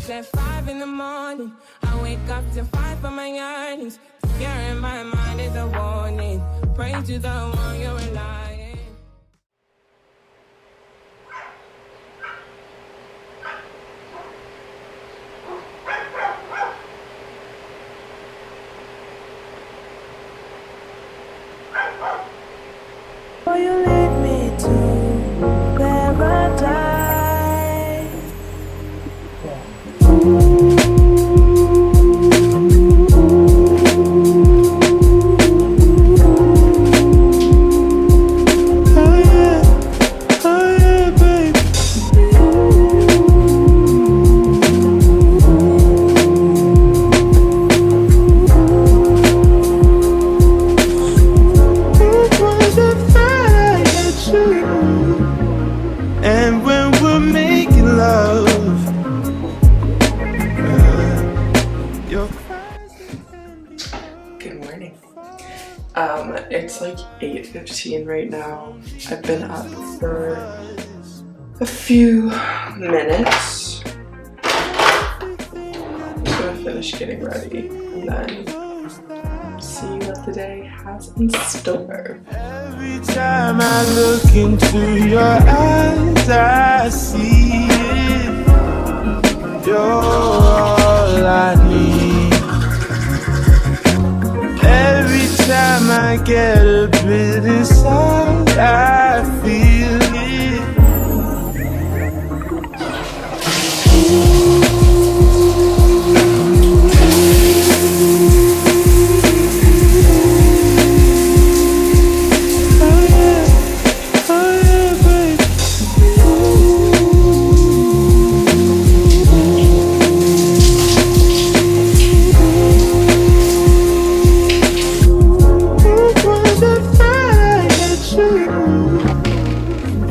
at 5 in the morning. I wake up to fight for my yearnings. Fear in my mind is a warning. Pray to the one you're relying. Will you lead me to paradise? And when we're making love, Good morning. It's like 8:15 right now. I've been up for a few minutes. I'm just gonna finish getting ready and then see what the day has in store. every time I look into your eyes, I see it. You're all I need. Every time I get a bit inside, I feel it.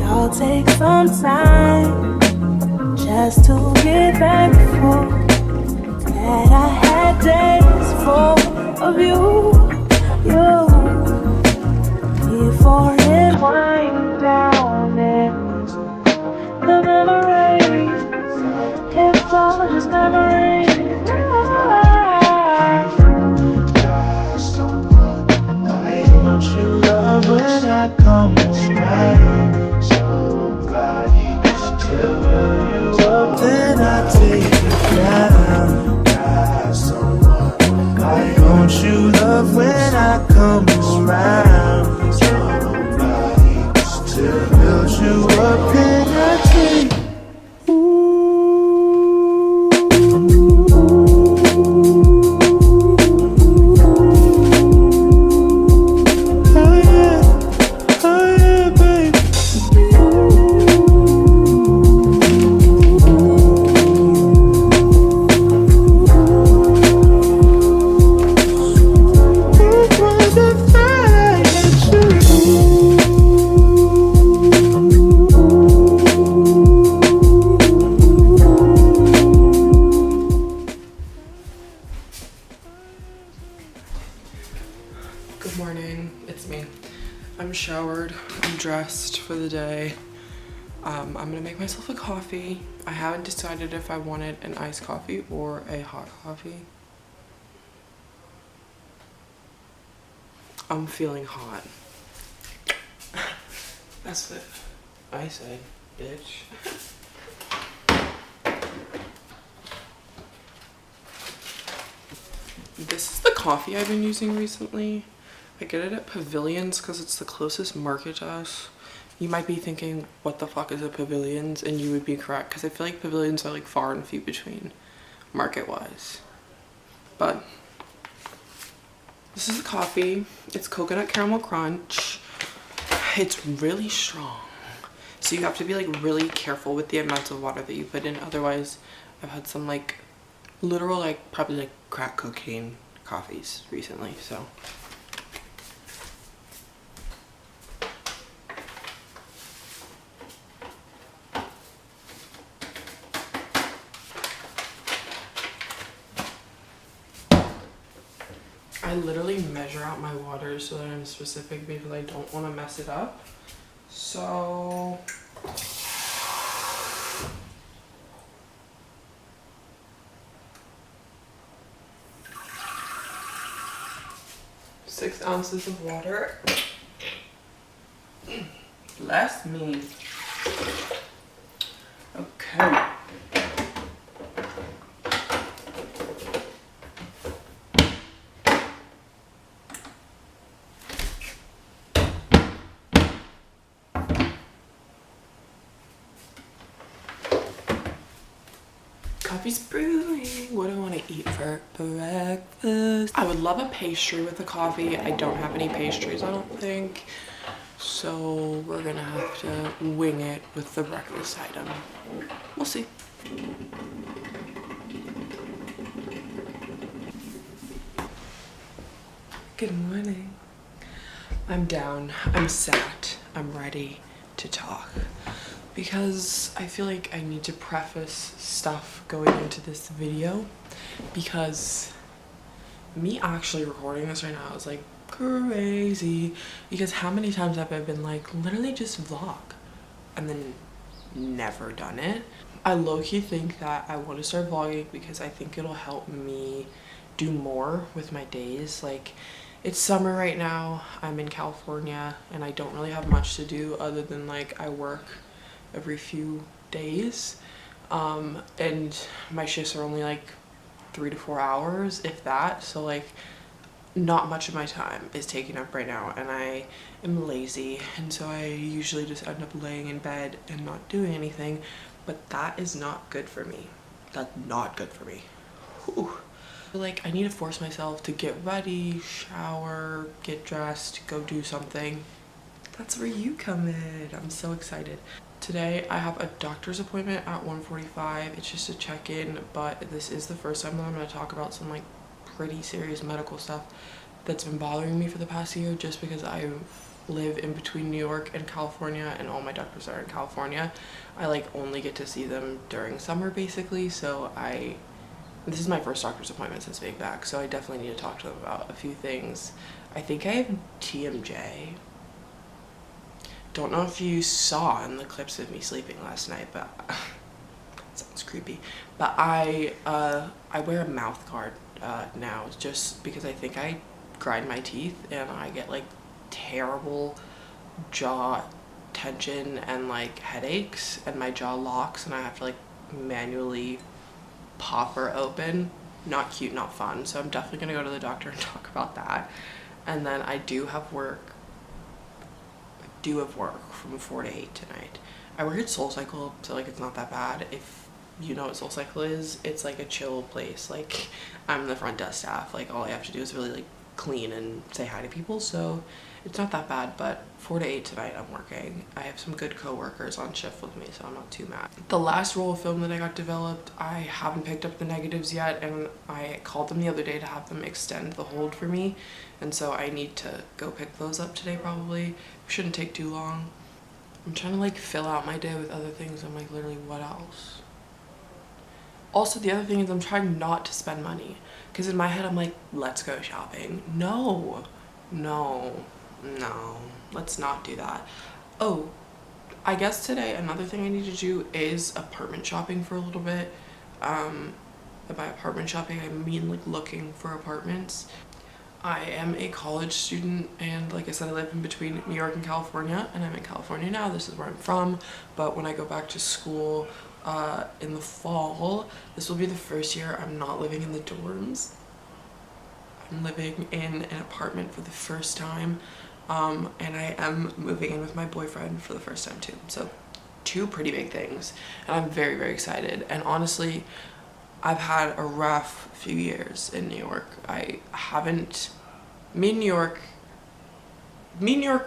I'll take some time just to get thankful that I had days full of you. Before it winds down into the memories, it's all just memories. Don't you love when I come around? Somebody just fill you up, then I take it down. Got someone. Why don't you love when I come around? Somebody just to build you up, then I take. Good morning, it's me. I'm showered, I'm dressed for the day. I'm gonna make myself a coffee. I haven't decided if I wanted an iced coffee or a hot coffee. I'm feeling hot. That's what I said, bitch. This is the coffee I've been using recently. I get it at Pavilions because it's the closest market to us. You might be thinking, what the fuck is a Pavilions? And you would be correct because I feel like Pavilions are like far and few between market-wise. But this is the coffee. It's coconut caramel crunch. It's really strong. So you have to be like really careful with the amount of water that you put in. Otherwise, I've had some like literal like probably like crack cocaine coffees recently, so. I literally measure out my water so that I'm specific because I don't want to mess it up. So ounces of water. Bless me. Okay. Coffee's brewing. What do I want to eat for breakfast? I would love a pastry with the coffee. I don't have any pastries, I don't think. So we're gonna have to wing it with the breakfast item. We'll see. Good morning. I'm down, I'm sat, I'm ready to talk. Because I feel like I need to preface stuff going into this video, because me actually recording this right now is like crazy, because how many times have I been like, literally just vlog and then never done it. I low-key think that I want to start vlogging because I think it'll help me do more with my days. Like, it's summer right now, I'm in California, and I don't really have much to do other than like I work every few days, and my shifts are only like 3 to 4 hours, if that. So like not much of my time is taken up right now, and I am lazy, and so I usually just end up laying in bed and not doing anything. But that is not good for me. That's not good for me. Whew. Like, I need to force myself to get ready, shower, get dressed, go do something. That's where you come in. I'm so excited. Today I have a doctor's appointment at 1:45. It's just a check-in, but this is the first time that I'm going to talk about some like pretty serious medical stuff that's been bothering me for the past year, just because I live in between New York and California, and all my doctors are in California. I like only get to see them during summer basically, so this is my first doctor's appointment since being back, so I definitely need to talk to them about a few things. I think I have TMJ. Don't know if you saw in the clips of me sleeping last night, but sounds creepy. But I wear a mouth guard now, just because I think I grind my teeth and I get like terrible jaw tension and like headaches, and my jaw locks and I have to like manually pop her open. Not cute, not fun. So I'm definitely gonna go to the doctor and talk about that. And then I do have work from 4 to 8 tonight. I work at SoulCycle, so like it's not that bad. If you know what SoulCycle is, it's like a chill place. Like, I'm the front desk staff, like all I have to do is really like clean and say hi to people, so it's not that bad. But 4 to 8 tonight I'm working. I have some good co-workers on shift with me, so I'm not too mad. The last roll of film that I got developed, I haven't picked up the negatives yet, and I called them the other day to have them extend the hold for me, and so I need to go pick those up today probably. Shouldn't take too long. I'm trying to like fill out my day with other things. I'm like, literally, what else? Also, the other thing is I'm trying not to spend money, because in my head I'm like, let's go shopping. No, let's not do that. Oh, I guess today another thing I need to do is apartment shopping for a little bit. By apartment shopping I mean like looking for apartments. I am a college student, and like I said, I live in between New York and California, and I'm in California now. This is where I'm from. But when I go back to school in the fall, this will be the first year I'm not living in the dorms. I'm living in an apartment for the first time, and I am moving in with my boyfriend for the first time too. So 2 pretty big things, and I'm very, very excited. And honestly, I've had a rough few years in New York. Me and New York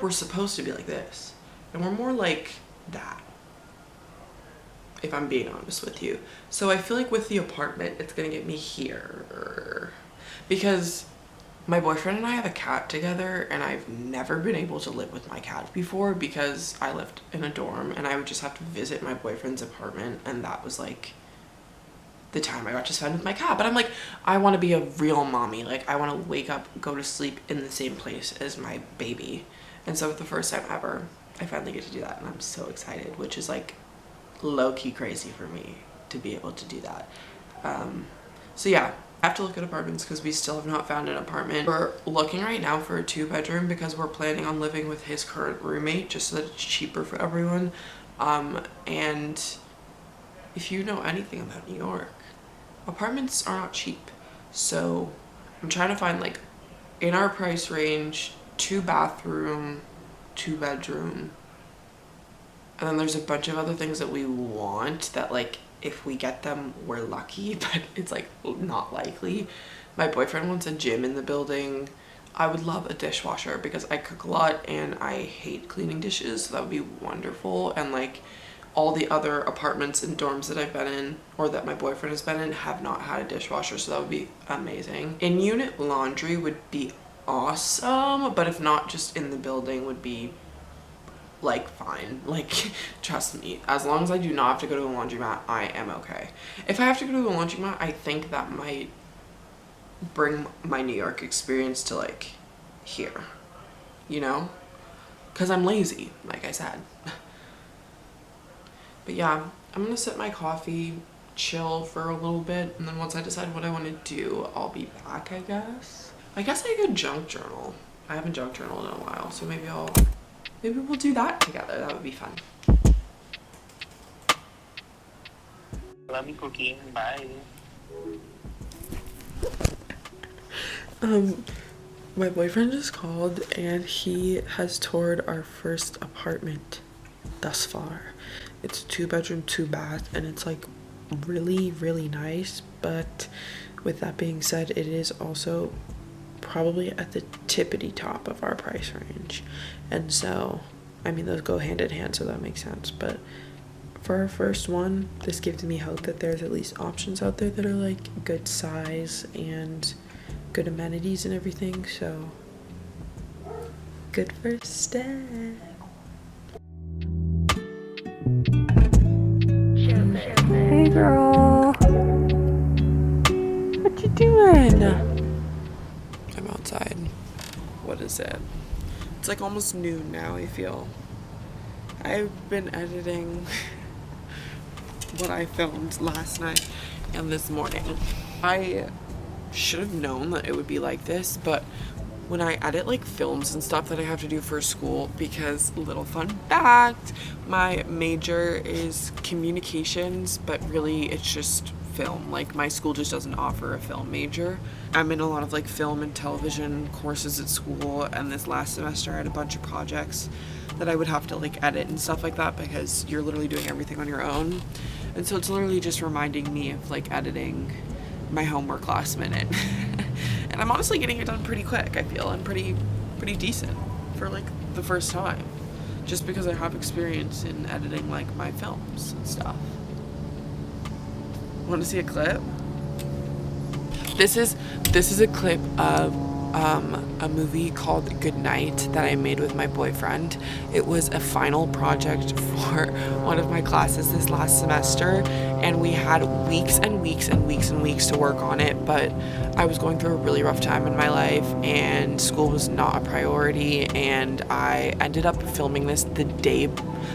were supposed to be like this, and we're more like that, if I'm being honest with you. So I feel like with the apartment, it's gonna get me here, because my boyfriend and I have a cat together, and I've never been able to live with my cat before because I lived in a dorm, and I would just have to visit my boyfriend's apartment, and that was like the time I got to spend with my cat. But I'm like, I want to be a real mommy. Like, I want to wake up, go to sleep in the same place as my baby. And so for the first time ever, I finally get to do that, and I'm so excited, which is like low-key crazy for me to be able to do that. So yeah, I have to look at apartments because we still have not found an apartment. We're looking right now for a 2-bedroom because we're planning on living with his current roommate just so that it's cheaper for everyone. And if you know anything about New York, apartments are not cheap. So I'm trying to find like in our price range, 2-bathroom, 2-bedroom. And then there's a bunch of other things that we want that like if we get them we're lucky, but it's like not likely. My boyfriend wants a gym in the building. I would love a dishwasher because I cook a lot and I hate cleaning dishes, so that would be wonderful. And like all the other apartments and dorms that I've been in or that my boyfriend has been in have not had a dishwasher, so that would be amazing. In-unit laundry would be awesome, but if not, just in the building would be like fine. Like trust me, as long as I do not have to go to a laundromat, I am okay. If I have to go to a laundromat, I think that might bring my New York experience to like here, you know, because I'm lazy, like I said. But yeah, I'm gonna sip my coffee, chill for a little bit, and then once I decide what I want to do, I'll be back, I guess. I could junk journal. I haven't junk journaled in a while, so maybe we'll do that together. That would be fun. Love me cooking. Bye. My boyfriend just called and he has toured our first apartment thus far. It's a 2-bedroom, 2-bath, and it's like really, really nice. But with that being said, it is also probably at the tippity top of our price range. And so, I mean, those go hand in hand, so that makes sense. But for our first one, this gives me hope that there's at least options out there that are like good size and good amenities and everything. So good first step. Hey girl, what you doing? I'm outside. What is it? It's like almost noon now, I feel. I've been editing what I filmed last night and this morning. I should have known that it would be like this, but when I edit like films and stuff that I have to do for school, because little fun fact, my major is communications, but really it's just film. Like my school just doesn't offer a film major. I'm in a lot of like film and television courses at school, and this last semester I had a bunch of projects that I would have to like edit and stuff like that because you're literally doing everything on your own. And so it's literally just reminding me of like editing my homework last minute. And I'm honestly getting it done pretty quick. I feel I'm pretty decent for like the first time, just because I have experience in editing like my films and stuff. Want to see a clip? This is a clip of a movie called Good Night that I made with my boyfriend. It was a final project for one of my classes this last semester, and we had weeks and weeks and weeks and weeks to work on it, but I was going through a really rough time in my life and school was not a priority, and I ended up filming this the day,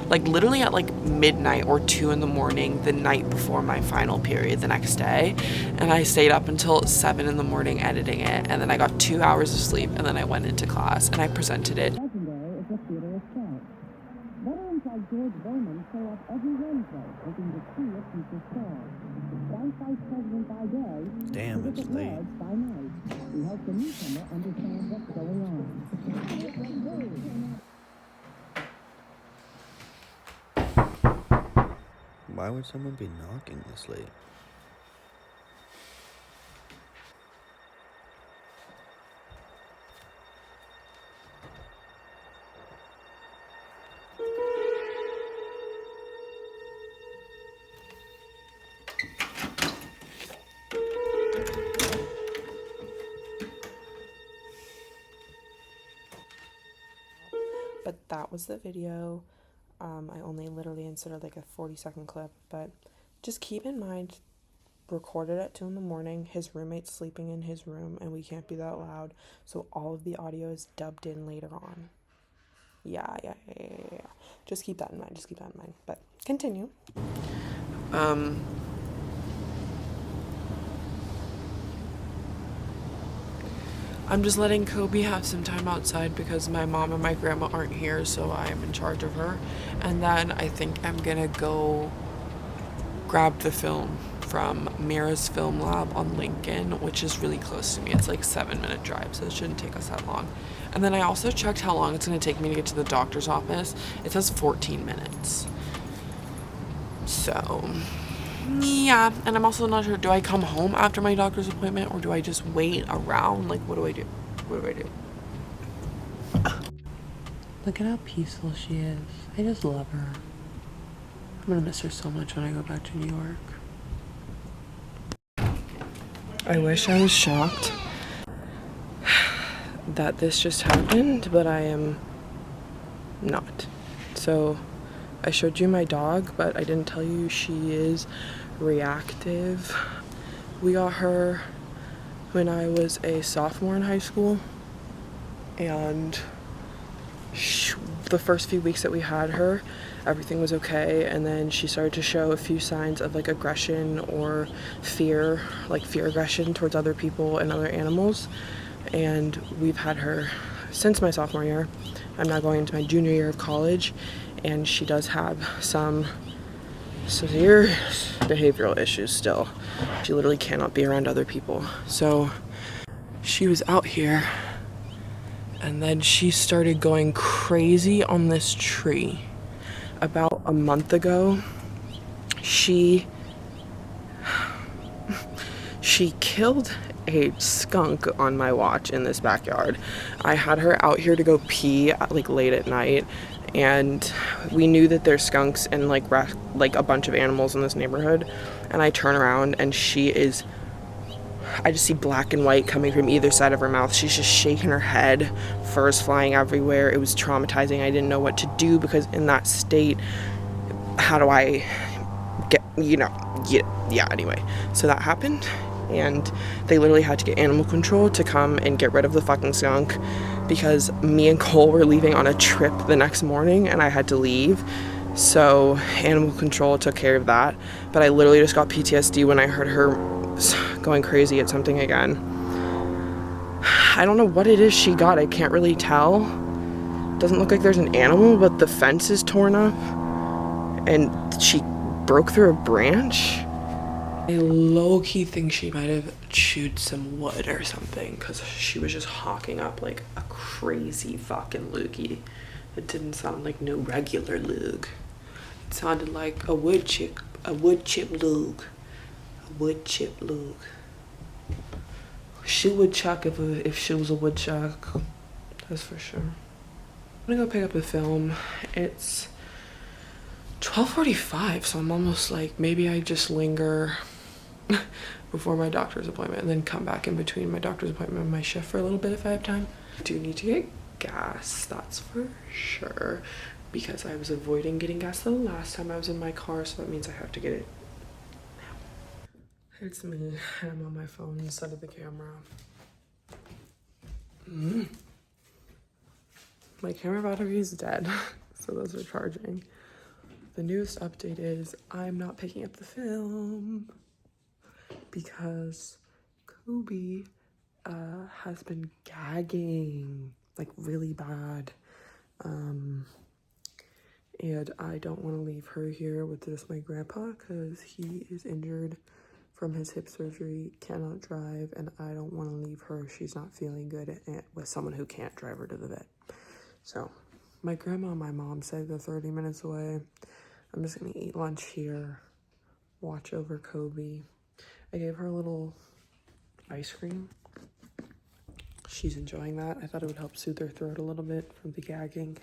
like literally at like midnight or 2 in the morning the night before my final period the next day, and I stayed up until 7 in the morning editing it, and then I got 2 hours of sleep, and then I went into class and I presented it. Legendary is a theater itself. Veterans like George Bowman show up every Wednesday, hoping to see a future star. Vice President by day, Damn, it's late. Ledge by night. We hope the newcomer understands what's going on. Why would someone be knocking this late? But that was the video. I only literally inserted like a 40-second clip, but just keep in mind, recorded at 2 in the morning, his roommate's sleeping in his room and we can't be that loud, so all of the audio is dubbed in later on. Yeah. Just keep that in mind, but continue. I'm just letting Kobe have some time outside because my mom and my grandma aren't here, so I am in charge of her. And then I think I'm gonna go grab the film from Mira's Film Lab on Lincoln, which is really close to me. It's like a 7-minute drive, so it shouldn't take us that long. And then I also checked how long it's gonna take me to get to the doctor's office. It says 14 minutes. So, yeah. And I'm also not sure, do I come home after my doctor's appointment or do I just wait around? Like, what do I do? What do I do? Look at how peaceful she is. I just love her. I'm gonna miss her so much when I go back to New York. I wish I was shocked that this just happened, but I am not. So I showed you my dog, but I didn't tell you she is reactive. We got her when I was a sophomore in high school, and the first few weeks that we had her, everything was okay, and then she started to show a few signs of like aggression or fear, like fear aggression towards other people and other animals. And we've had her since my sophomore year. I'm now going into my junior year of college, and she does have some severe behavioral issues still. She literally cannot be around other people. So she was out here, and then she started going crazy on this tree. About a month ago, she killed a skunk on my watch in this backyard. I had her out here to go pee like late at night, and we knew that there's skunks and like a bunch of animals in this neighborhood, and I turn around and I just see black and white coming from either side of her mouth. She's just shaking her head, fur's flying everywhere. It was traumatizing. I didn't know what to do because in that state, how do I get, yeah, anyway. So that happened, and they literally had to get animal control to come and get rid of the fucking skunk because me and Cole were leaving on a trip the next morning and I had to leave. So animal control took care of that. But I literally just got PTSD when I heard her going crazy at something again. I don't know what it is she got. I can't really tell. Doesn't look like there's an animal, but the fence is torn up and she broke through a branch. I low-key think she might have chewed some wood or something because she was just hawking up like a crazy fucking loogie. It didn't sound like no regular lug. It sounded like a wood chip lug. Wood chip lug. She would chuck if she was a woodchuck. That's for sure. I'm gonna go pick up the film. It's 12:45, so I'm almost like, maybe I just linger before my doctor's appointment and then come back in between my doctor's appointment and my shift for a little bit if I have time. I do need to get gas, that's for sure, because I was avoiding getting gas the last time I was in my car, so that means I have to get it now. It's me. I'm on my phone instead of the camera. My camera battery is dead, so those are charging. The newest update is I'm not picking up the film because Kobe has been gagging like really bad. And I don't want to leave her here with just my grandpa because he is injured from his hip surgery, cannot drive, and I don't want to leave her if she's not feeling good with someone who can't drive her to the vet. So my grandma and my mom said they're 30 minutes away. I'm just gonna eat lunch here, watch over Kobe. I gave her a little ice cream. She's enjoying that. I thought it would help soothe her throat a little bit from the gagging.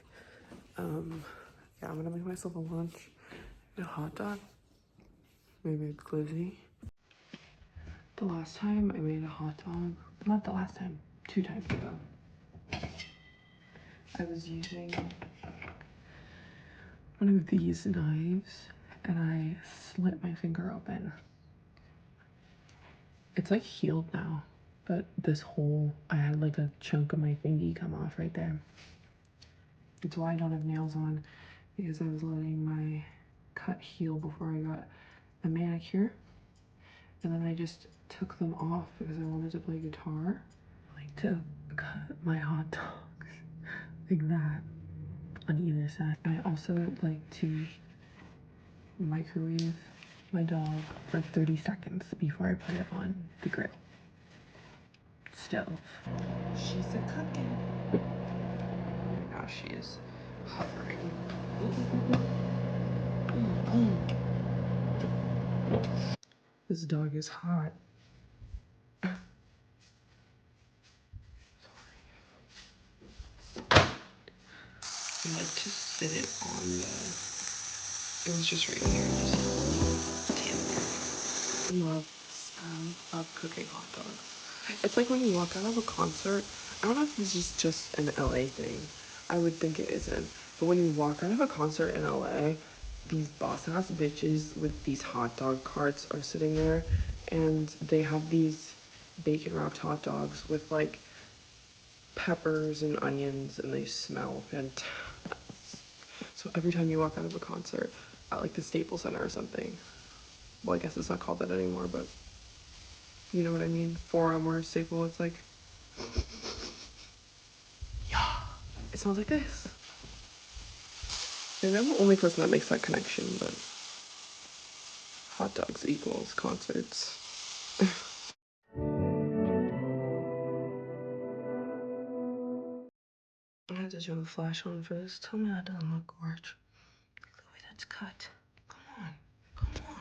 Yeah, I'm gonna make myself a lunch, a hot dog, maybe a glizzy. The last time I made a hot dog, not the last time, 2 times ago, I was using one of these knives and I slit my finger open. It's like healed now, but this hole, I had like a chunk of my thingy come off right there. It's why I don't have nails on, because I was letting my cut heal before I got a manicure. And then I just took them off because I wanted to play guitar. I like to cut my hot dogs like that on either side. I also like to microwave my dog for 30 seconds before I put it on the grill. Stove. She's a cooking. Now she is hovering. This dog is hot. I like to sit it on the, it was just right here, just damn there. I love the smell of cooking hot dogs. It's like when you walk out of a concert, I don't know if this is just an LA thing. I would think it isn't. But when you walk out of a concert in LA, these boss ass bitches with these hot dog carts are sitting there and they have these bacon wrapped hot dogs with like peppers and onions and they smell fantastic. So every time you walk out of a concert at like the Staples Center or something, well, I guess it's not called that anymore, but you know what I mean? Forum or Staple, it's like, yeah, it smells like this. Maybe I'm the only person that makes that connection, but hot dogs equals concerts. I had to turn the flash on for this. Tell me that doesn't look gorgeous. Look the way that's cut. Come on. Come on.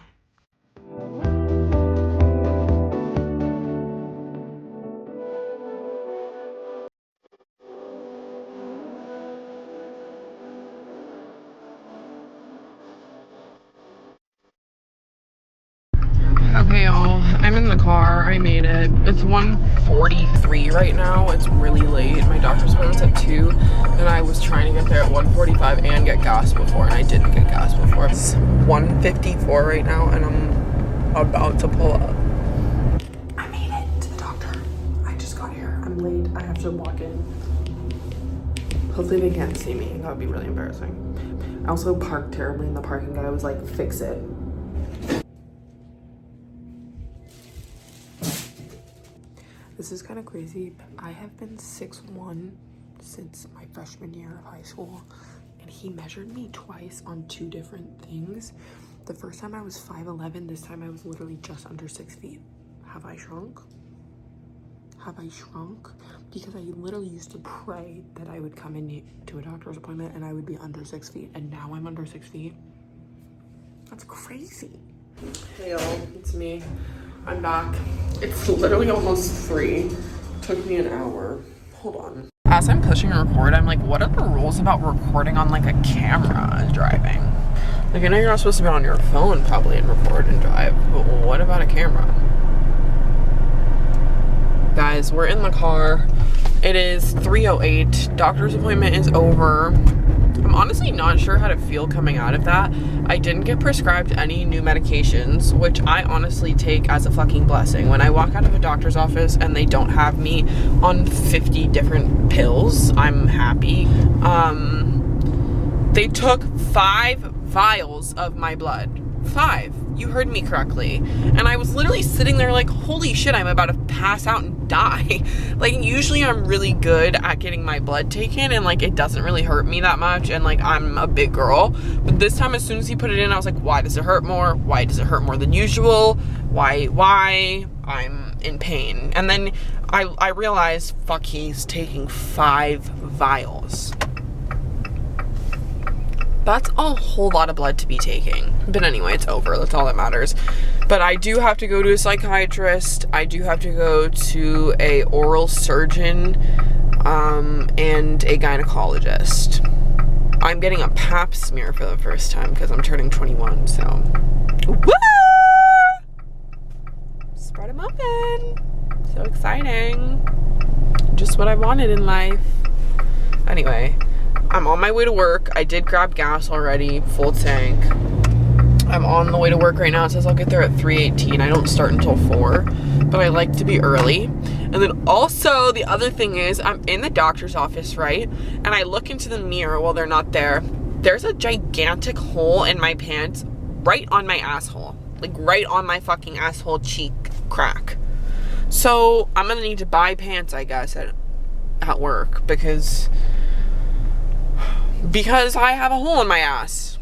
Okay, y'all, I'm in the car. I made it. It's 1:43 right now. It's really late. My doctor's appointment's at 2, and I was trying to get there at 1:45 and get gas before, and I didn't get gas before. It's 1:54 right now, and I'm about to pull up. I made it to the doctor. I just got here. I'm late. I have to walk in. Hopefully they can't see me. That would be really embarrassing. I also parked terribly, and the parking guy was like, fix it. This is kind of crazy, but I have been 6'1" since my freshman year of high school, and he measured me twice on 2 different things. The first time I was 5'11", this time I was literally just under 6 feet. Have I shrunk? Have I shrunk? Because I literally used to pray that I would come into a doctor's appointment and I would be under 6 feet, and now I'm under 6 feet. That's crazy. Hey y'all, it's me. I'm back. It's literally almost 3. Took me an hour. Hold on. As I'm pushing record, I'm like, what are the rules about recording on like a camera driving? Like, I know you're not supposed to be on your phone probably and record and drive, but what about a camera? Guys, we're in the car. It is 3:08. Doctor's appointment is over. I'm honestly not sure how to feel coming out of that. I didn't get prescribed any new medications, which I honestly take as a fucking blessing. When I walk out of a doctor's office and they don't have me on 50 different pills, I'm happy. They took 5 vials of my blood. 5. You heard me correctly. And I was literally sitting there like, holy shit, I'm about to pass out and die. Like, usually I'm really good at getting my blood taken and like it doesn't really hurt me that much, and like I'm a big girl. But this time, as soon as he put it in, I was like, why does it hurt more? Why does it hurt more than usual? Why? I'm in pain. And then I realized, fuck, he's taking 5 vials. That's a whole lot of blood to be taking. But anyway, it's over. That's all that matters. But I do have to go to a psychiatrist. I do have to go to a oral surgeon and a gynecologist. I'm getting a pap smear for the first time because I'm turning 21, so. Woo! Spread 'em open. So exciting. Just what I wanted in life. Anyway. I'm on my way to work. I did grab gas already, full tank. I'm on the way to work right now. It says I'll get there at 3:18. I don't start until 4, but I like to be early. And then also the other thing is I'm in the doctor's office, right? And I look into the mirror while they're not there. There's a gigantic hole in my pants right on my asshole. Like right on my fucking asshole cheek crack. So I'm gonna need to buy pants, I guess. at work because I have a hole in my ass.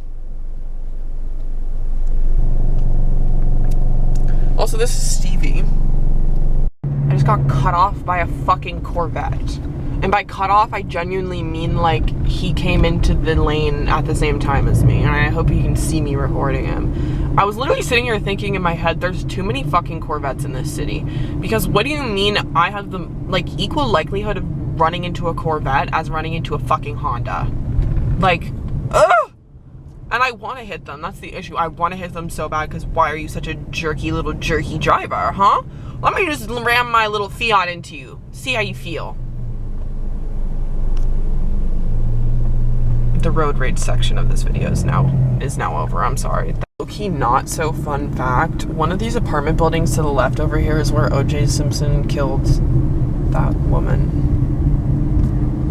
Also, this is Stevie. I just got cut off by a fucking Corvette. And by cut off, I genuinely mean like he came into the lane at the same time as me. And I hope you can see me recording him. I was literally sitting here thinking in my head, there's too many fucking Corvettes in this city. Because what do you mean I have the like equal likelihood of running into a Corvette as running into a fucking Honda? Like, ugh! And I want to hit them. That's the issue. I want to hit them so bad because why are you such a jerky little jerky driver, huh? Let me just ram my little Fiat into you. See how you feel. The road rage section of this video is now over. I'm sorry. Okay, not so fun fact. One of these apartment buildings to the left over here is where O.J. Simpson killed that woman.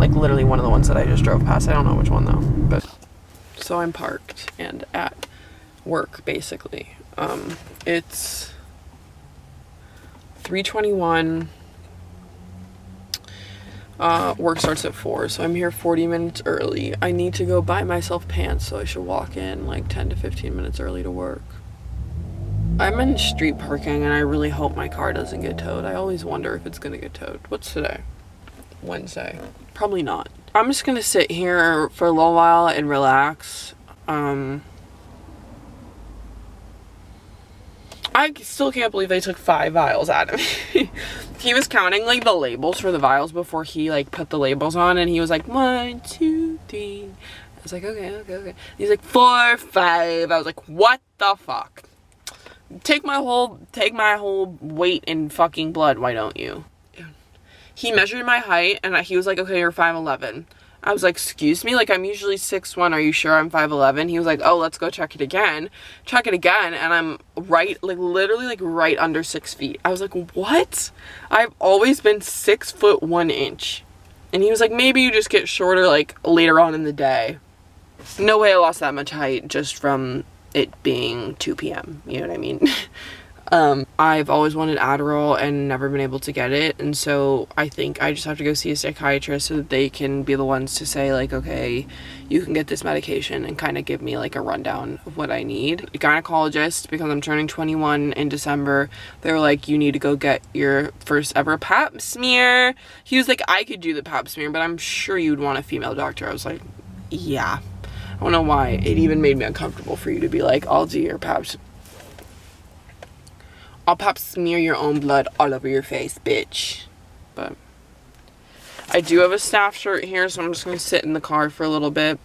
Like literally one of the ones that I just drove past. I don't know which one though. But so I'm parked and at work basically. It's 3:21. Work starts at 4, so I'm here 40 minutes early. I need to go buy myself pants, so I should walk in like 10 to 15 minutes early to work. I'm in street parking and I really hope my car doesn't get towed. I always wonder if it's gonna get towed. What's today? Wednesday. Probably not. I'm just gonna sit here for a little while and relax. I still can't believe they took 5 vials out of me. He was counting like the labels for the vials before he like put the labels on, and he was like 1, 2, 3. I was like, okay. He's like 4, 5. I was like, what the fuck? Take my whole weight in fucking blood, why don't you? He measured my height and he was like, okay, you're 5'11". I was like, excuse me, like I'm usually 6'1", are you sure I'm 5'11"? He was like, oh, let's go check it again, and I'm right, like literally like right under 6 feet. I was like, what? I've always been 6 foot 1 inch. And he was like, maybe you just get shorter like later on in the day. No way I lost that much height just from it being 2 p.m. You know what I mean? I've always wanted Adderall and never been able to get it, and so I think I just have to go see a psychiatrist so that they can be the ones to say like, okay, you can get this medication, and kind of give me like a rundown of what I need. A gynecologist, because I'm turning 21 in December, they were like, you need to go get your first ever pap smear. He was like, I could do the pap smear, but I'm sure you'd want a female doctor. I was like, yeah. I don't know why it even made me uncomfortable for you to be like, I'll do your pap smear. I'll pap smear your own blood all over your face, bitch. But I do have a staff shirt here, so I'm just going to sit in the car for a little bit.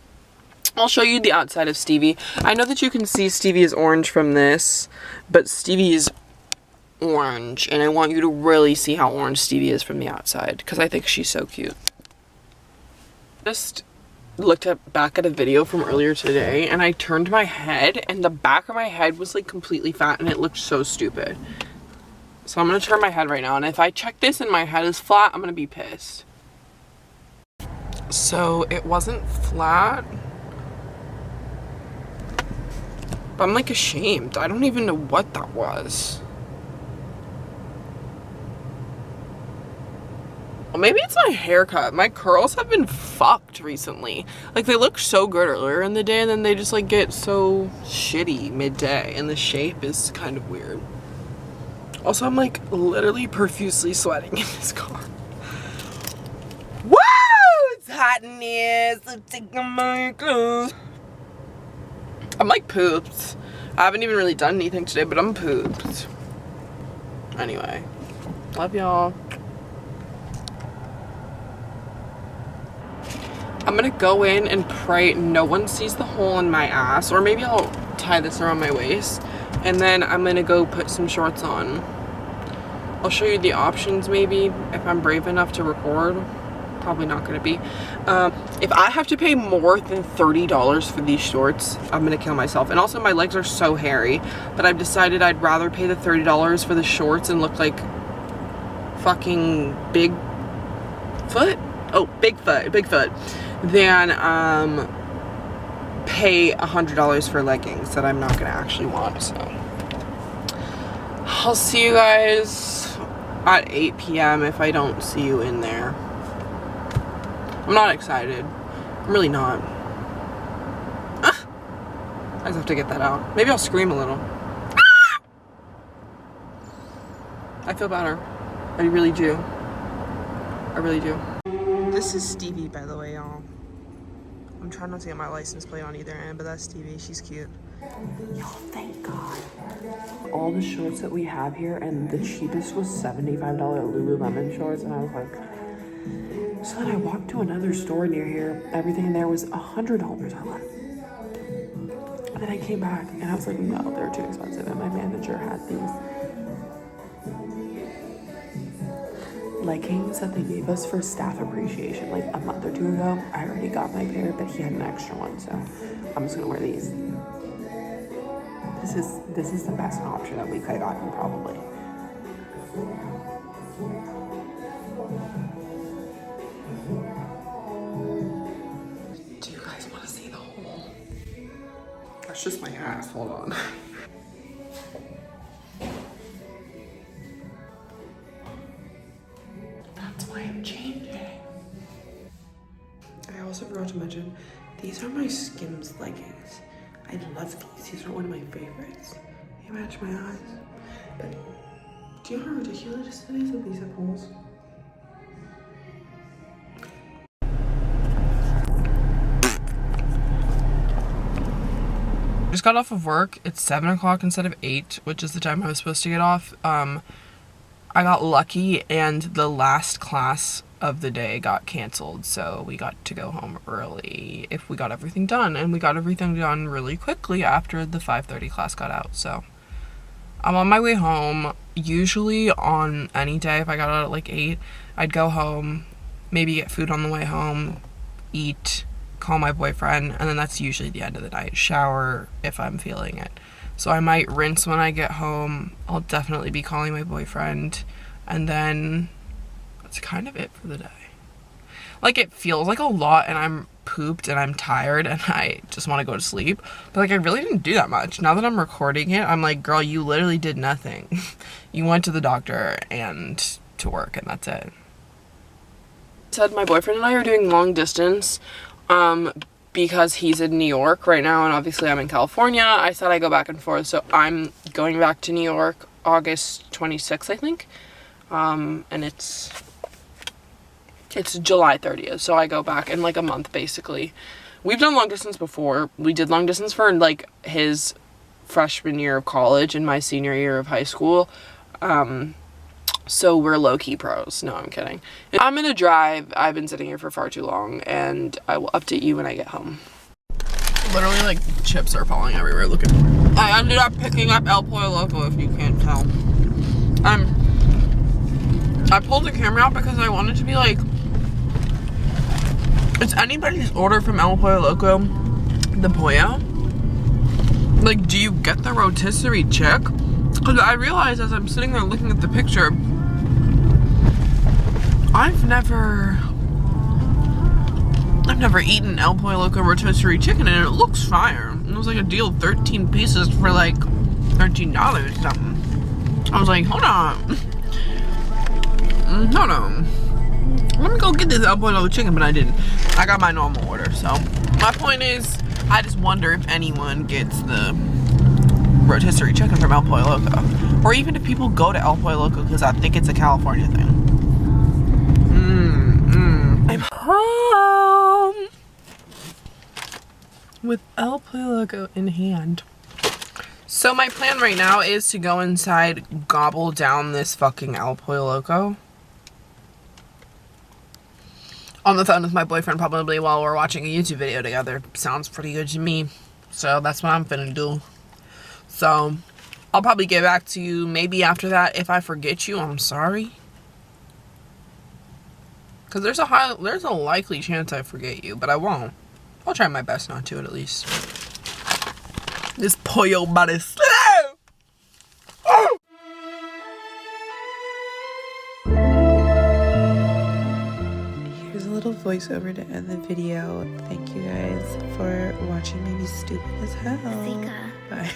I'll show you the outside of Stevie. I know that you can see Stevie is orange from this, but Stevie is orange, and I want you to really see how orange Stevie is from the outside, because I think she's so cute. Just looked back at a video from earlier today, and I turned my head and the back of my head was like completely fat, and it looked so stupid. So I'm gonna turn my head right now, and if I check this and my head is flat, I'm gonna be pissed. So it wasn't flat, but I'm like ashamed. I don't even know what that was. Well, maybe it's my haircut. My curls have been fucked recently. Like, they look so good earlier in the day, and then they just like get so shitty midday, and the shape is kind of weird. Also, I'm like literally profusely sweating in this car. Woo! It's hot in here, so take off my clothes. I'm like pooped. I haven't even really done anything today, but I'm pooped. Anyway, love y'all. I'm gonna go in and pray no one sees the hole in my ass, or maybe I'll tie this around my waist, and then I'm gonna go put some shorts on. I'll show you the options maybe if I'm brave enough to record. Probably not gonna be. If I have to pay more than $30 for these shorts, I'm gonna kill myself. And also my legs are so hairy, but I've decided I'd rather pay the $30 for the shorts and look like fucking Bigfoot. Oh, Bigfoot. Than pay $100 for leggings that I'm not gonna actually want. So I'll see you guys at 8 p.m. if I don't see you in there. I'm not excited. I'm really not. I just have to get that out. Maybe I'll scream a little. I feel better. I really do. I really do. This is Stevie, by the way, y'all. I'm trying not to get my license plate on either end, but that's Stevie. She's cute. Y'all, thank God. All the shorts that we have here, and the cheapest was $75 Lululemon shorts, and I was like... So then I walked to another store near here. Everything in there was $100 on it. And then I came back and I was like, no, they're too expensive. And my manager had these leggings that they gave us for staff appreciation like a month or two ago. I already got my pair, but he had an extra one, so I'm just gonna wear these. This is the best option that we could have gotten, probably. Do you guys want to see the hole? That's just my ass. Hold on. That's why I'm changing. I also forgot to mention, these are my Skims leggings. I love these. These are one of my favorites. They match my eyes. But do you know how ridiculous it is that these have holes? I just got off of work. It's 7 o'clock instead of 8, which is the time I was supposed to get off. I got lucky and the last class of the day got canceled, so we got to go home early if we got everything done, and we got everything done really quickly after the 5:30 class got out. So I'm on my way home. Usually on any day, if I got out at like 8, I'd go home, maybe get food on the way home, eat, call my boyfriend, and then that's usually the end of the night. Shower if I'm feeling it. So I might rinse when I get home. I'll definitely be calling my boyfriend, and then that's kind of it for the day. Like, it feels like a lot, and I'm pooped and I'm tired and I just want to go to sleep, but like I really didn't do that much. Now that I'm recording it, I'm like, girl, you literally did nothing. You went to the doctor and to work, and that's it. Said my boyfriend and I are doing long distance because he's in New York right now and obviously I'm in California. I said I go back and forth, so I'm going back to New York August 26th, I think, and it's July 30th, so I go back in like a month basically. We've done long distance before. We did long distance for like his freshman year of college and my senior year of high school. So we're low-key pros. No, I'm kidding. I'm gonna drive. I've been sitting here for far too long, and I will update you when I get home. Literally, like, chips are falling everywhere. Look at me. I ended up picking up El Pollo Loco, if you can't tell. I pulled the camera out because I wanted to be like, is anybody's order from El Pollo Loco the pollo? Like, do you get the rotisserie chick? Because I realized as I'm sitting there looking at the picture, I've never eaten El Pollo Loco rotisserie chicken, and it looks fire. It was like a deal, 13 pieces for like $13 or something. I was like, hold on. Let me go get this El Pollo chicken, but I didn't. I got my normal order. So my point is, I just wonder if anyone gets the rotisserie chicken from El Pollo Loco, or even if people go to El Pollo Loco, because I think it's a California thing. I'm home with El Pollo Loco in hand. So my plan right now is to go inside, gobble down this fucking El Pollo Loco on the phone with my boyfriend, probably while we're watching a YouTube video together. Sounds pretty good to me. So that's what I'm finna do. So I'll probably get back to you maybe after that. If I forget you, I'm sorry. Because there's a likely chance I forget you, but I won't. I'll try my best not to, at least. This pollo body slow. Here's a little voiceover to end the video. Thank you guys for watching me be stupid as hell. Bye.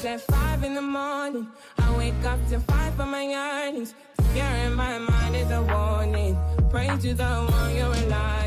text at 5 in the morning. I wake up to fight for my yearnings. Fear in my mind is a warning. Pray to the one you rely